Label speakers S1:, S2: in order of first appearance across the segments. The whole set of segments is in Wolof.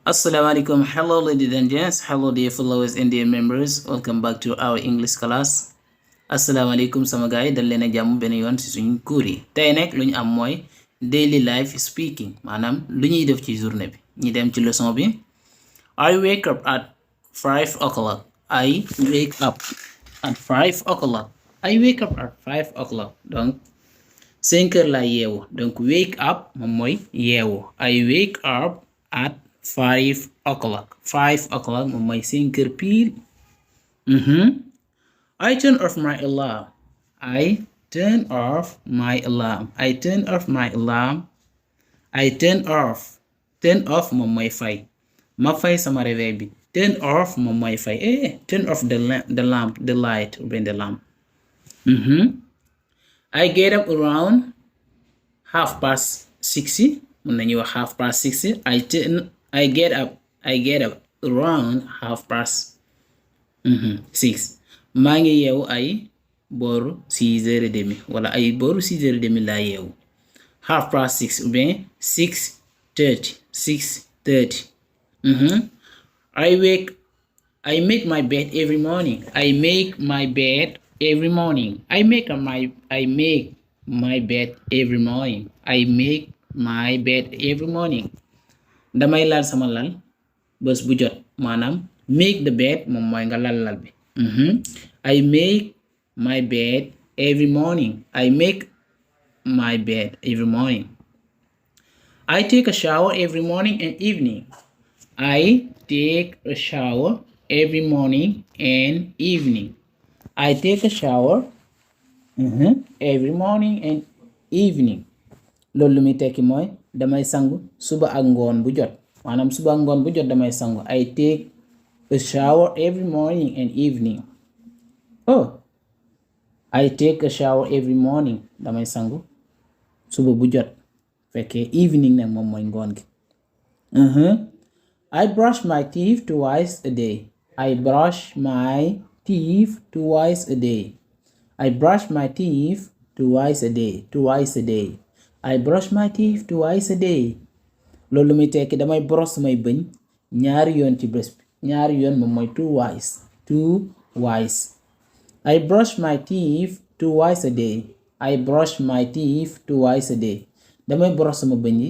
S1: Assalamualaikum. Hello, ladies and gents. Hello, dear followers and dear members. Welcome back to our English class. Assalamualaikum sama gaay dal leen a jàmm benn yoon ci suñu cours yi tey nag lu ñu am mooy daily life speaking maanaam lu ñuy def ci journée bi ñi dem ci leçon bi. I wake up at 5 o'clock. I wake up at 5 o'clock. I wake up at 5 o'clock. Donc 5 heures laa yeewu donc wake up moom mooy yeewu. I wake up at 5 o'clock. 5 o'clock moom mooy 5 heures pile. I turn off my alarm. I turn off my alarm. I turn off my alarm. I turn off. Turn off moom mooy fay. Ma fay sama réveil bi. Turn off moom mooy fay. Turn off the lamp, the light, or the lamp. I get up around 6:30. Mun nañu wax 6:30. I get up around 6:30. maa ngi yeewu ay booru 6:30 wala ay booru 6:30 laa yeewu 6:30 ou bien 6:30. I make my bed every morning. I make my bed every morning. I make my bed every morning. I make my bed every morning. damay lal sama lal bés bu jot maanaam make the bed moom mooy nga lal bi. I make my bed every morning. I make my bed every morning. I take a shower every morning and evening. I take a shower every morning and evening. I take a shower every morning and evening. loolu lu muy tekki mooy damay sangu suba ak ngoon bu jot maanaam suba ak ngoon bu jot damay sangu. I take a shower every morning and evening. I take a shower every morning damay sangu suba bu jot fekkee evening nag moom mooy ngoon gi. I brush my teeth twice a day. I brush my teeth twice a day. I brush my teeth twice a day. I brush my teeth twice a day. loolu muy tekki damay brosse may bëñ ñaari yoon ci bés bi ñaari yoon moom mooy twice. I brush my teeth twice a day. I brush my teeth twice a day. damay brosse sama bëñ yi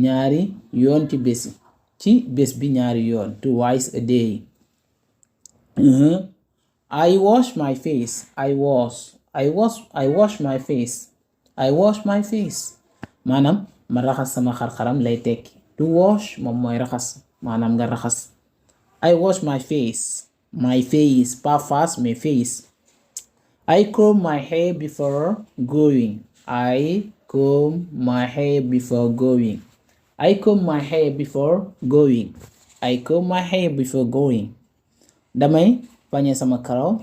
S1: ñaari yoon ci bés bi ñaari yoon twice a day. I wash my face. I wash my face. I wash my face. maanaam ma raxas sama xar-xaram lay tekki. To wash moom mooy raxas maanaam nga raxas. I wash my face. Pas face mais face. I comb my hair before going. I comb my hair before going. I comb my hair before going. I comb my hair before going. damay pañe sama karaw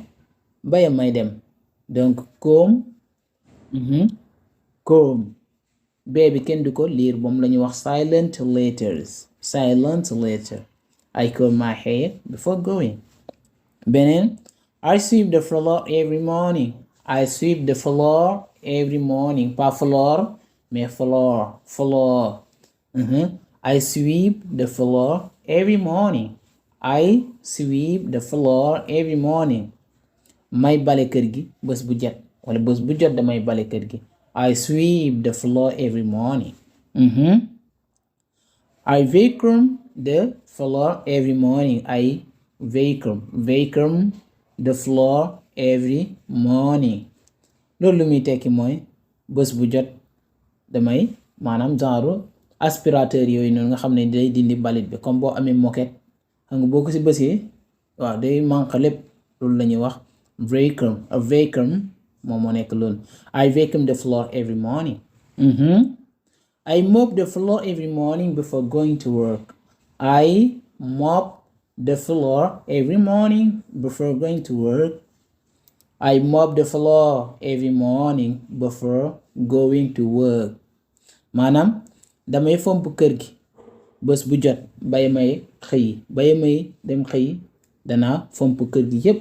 S1: baya may dem donc comb bee bi kenn du ko liir moom la ñuy wax silent letter. I comb my hair before going. beneen I sweep the floor every morning. I sweep the floor every morning. Pas floor mais floor. I sweep the floor every morning. I sweep the floor every morning. may bale kër gi bés bu jot wala bés bu jot damay bale kër gi. I sweep the floor every morning. I vacuum the floor every morning. I vacuum the floor every morning. loolu lu muy tekki mooy bés bu jot damay maanaam genre aspirateur yooyu noonu nga xam ne day dindi balit bi comme boo amee moquette xam nga boo ko ci bësee waaw day manque lépp loolu la ñuy wax vacuum moom moo nekk loolu. I vacuum the floor every morning. I mop the floor every morning before going to work. I mop the floor every morning before going to work. I mop the floor every morning before going to work. maanaam damay fomp kër gi bés bu jot bay may dem xëy danaa fomp kër gi yépp.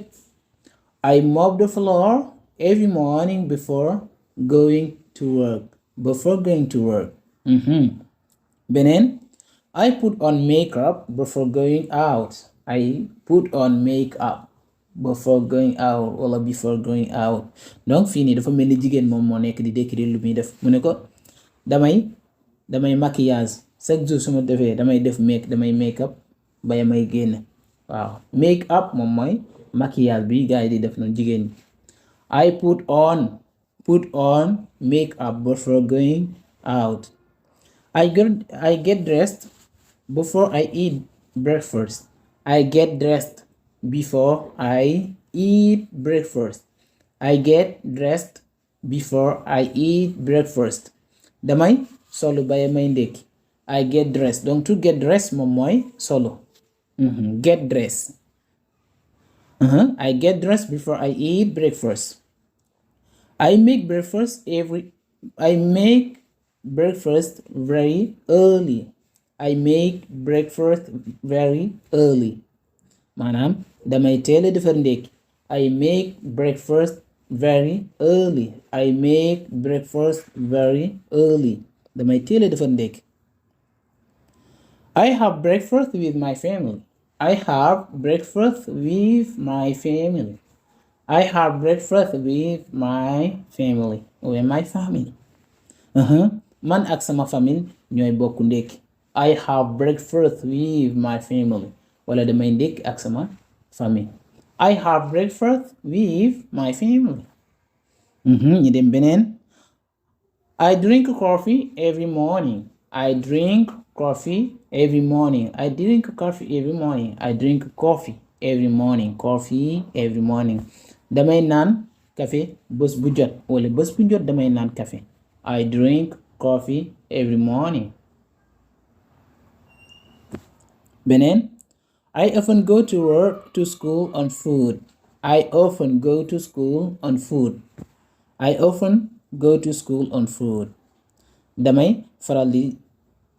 S1: I mop the floor every morning before going to work. beneen I put on makeup before going out. I put on makeup before going out wala before going out. Donc fii nii dafa mel ni jigéen moom moo nekk di décrire lu muy def mu ne ko damay maquillage chaque jour su ma defee damay def damay make up baya may génn waaw make up moom mooy maquillage bi gars yi di def noonu jigéen ñi. I put on make up before going out. I get dressed before I eat breakfast. I get dressed before I eat breakfast. I get dressed before I eat breakfast. Damay solo baya may ndékki. I get dressed. Donc to get dressed moom mooy solo. Get dressed. I get dressed before I eat breakfast. I make breakfast very early. I make breakfast very early. Maanaam damay teel a defar ndékki. I make breakfast very early. I make breakfast very early. Damay teel a defar ndékki. I have breakfast with my family. I have breakfast with my family. I have breakfast with my family. With my family. Man ak sama famille ñooy bokk ndékki. I have breakfast with my family. Wala damay ndékki ak sama famille. I have breakfast with my family. ñu dem beneen. I drink coffee every morning. I drink coffee every morning. I drink coffee every morning. I drink coffee every morning. Coffee every morning. Damay naan café bés bu jot wala bés bu jot damay naan café. I drink coffee every morning. Beneen. I often go to school on foot. I often go to school on foot. I often go to school on foot. Damay faral di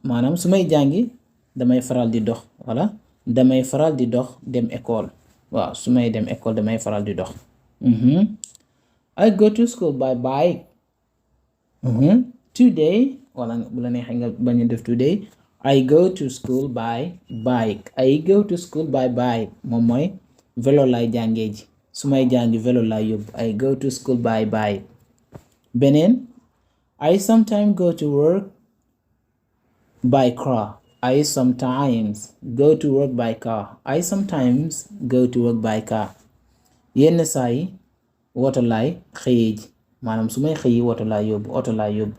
S1: maanaam su may jàngi damay faral di dox wala damay faral di dox dem école. Waaw su may dem école damay faral di dox. I go to school by bike. Today wala bu la neexee nga bañ a def today. I go to school by bike. I go to school by bike moom mooy vélo lay jàngee ji su may jàngi vélo lay yóbbu. I go to school by bike. Beneen. I sometimes go to work by car. I sometimes go to work by car. I sometimes go to work by car. Yenn saa yi woto laay xëyee ji maanaam su may xëyi woto laay yóbbu oto laay yóbbu.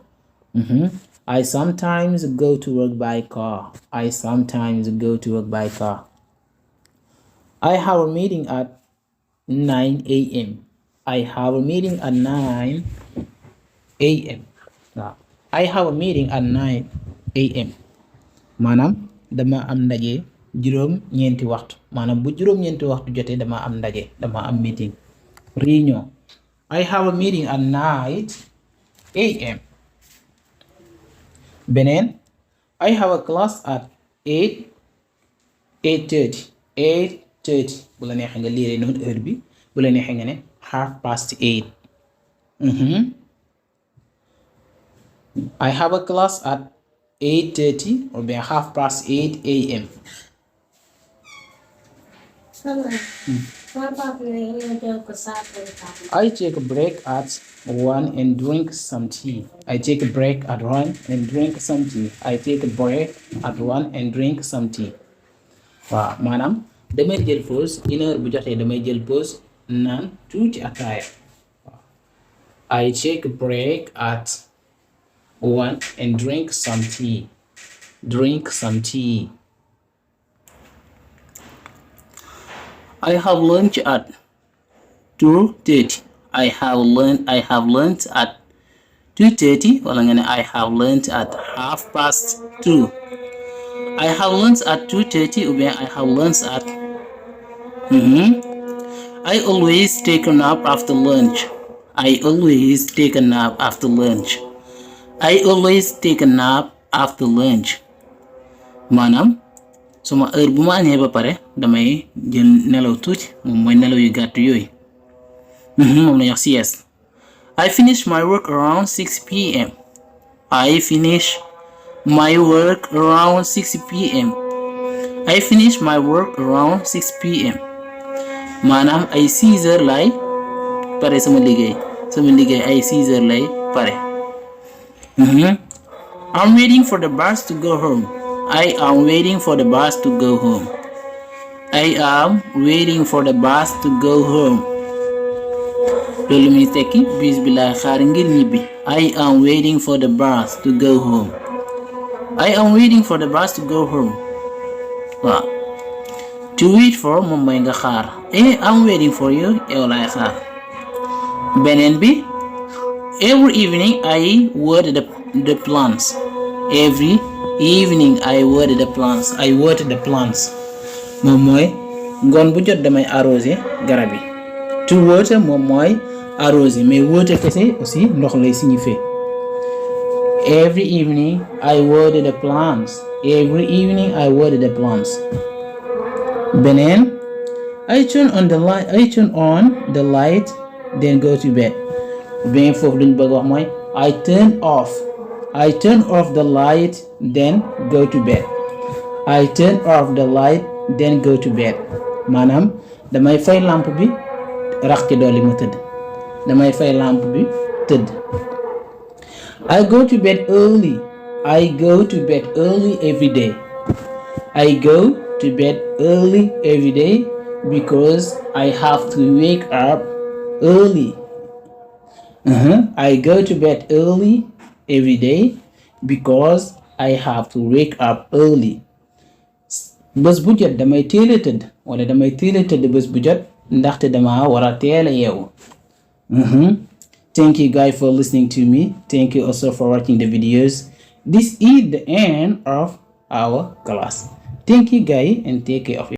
S1: I sometimes go to work by car. I sometimes go to work by car. I have a meeting at 9 a.m. I have a meeting at 9 a.m. waaw I have a meeting at 9 a.m. maanaam dama am ndaje juróom-ñeenti waxtu maanaam bu juróom-ñeenti waxtu jotee dama am ndaje dama am meeting réunion. I have a meeting at 9 a.m. Beneen. I have a class at 8:30 bu la neexee nga liiree noonu heure bi bu la neexee nga ne 8:30. I have a class at 8:30 or bien 8:30 a.m. I take a break at 1 and drink some tea. I take a break at 1 and drink some tea. I take a break at 1 and drink some tea. waaw maanaam damay jël pause une heure bu jotee damay jël pause naan tuuti ataaya. I take a break at 1 and drink some tea. Drink some tea. I have lunch at 2:30. I have lunch at 2:30 wala nga ne I have lunch at 2:30. I have lunch at 2:30 ou bien I have lunch at I always take a nap after lunch. I always take a nap after lunch. I always take a nap after lunch. maanaam suma heure bu ma añee ba pare damay jël nelaw tuuti moom mooy nelaw yu gàtt yooyu. moom la ñuy wax sieste. I finish my work around 6 p.m. I finish my work around 6 p.m. I finish my work around 6 p.m. maanaam ay 6 heures lay pare sama liggéey ay 6 heures lay pare. I'm waiting for the bus to go home. I am waiting for the bus to go home. I am waiting for the bus to go home. loolu muy tekki bis bi lay xaar ngir ñibbi. I am waiting for the bus to go home. I am waiting for the bus to go home. waaw to wait for moom mooy nga xaar. I'm waiting for you yow lay xaar. beneen bi every evening I water the plants. Every evening I water the plants. I water the plants moom mooy ngoon bu jot damay arroser garab yi. To water moom mooy arroser mais water kese aussi ndox lay signifier. Every evening I water the plants. Every evening I water the plants. beneen I turn on the light then go to bed. beneen foofu luñ bëgg wax mooy I turn off the light then go to bed. I turn off the light then go to bed maanaam damay fay lampe bi rax ci dolli ma tëdd. damay fay lampe bi tëdd. I go to bed early. I go to bed early every day. I go to bed early every day because I have to wake up early. I go to bed early every day because I have to wake up early. bés bu jot damay teel a tëdd wala damay teel a tëdd bés bu jot ndaxte dama war a teel a yeewu. Thank you guys for listening to me. Thank you also for watching the videos. This is the end of our class. Thank you guys and take care of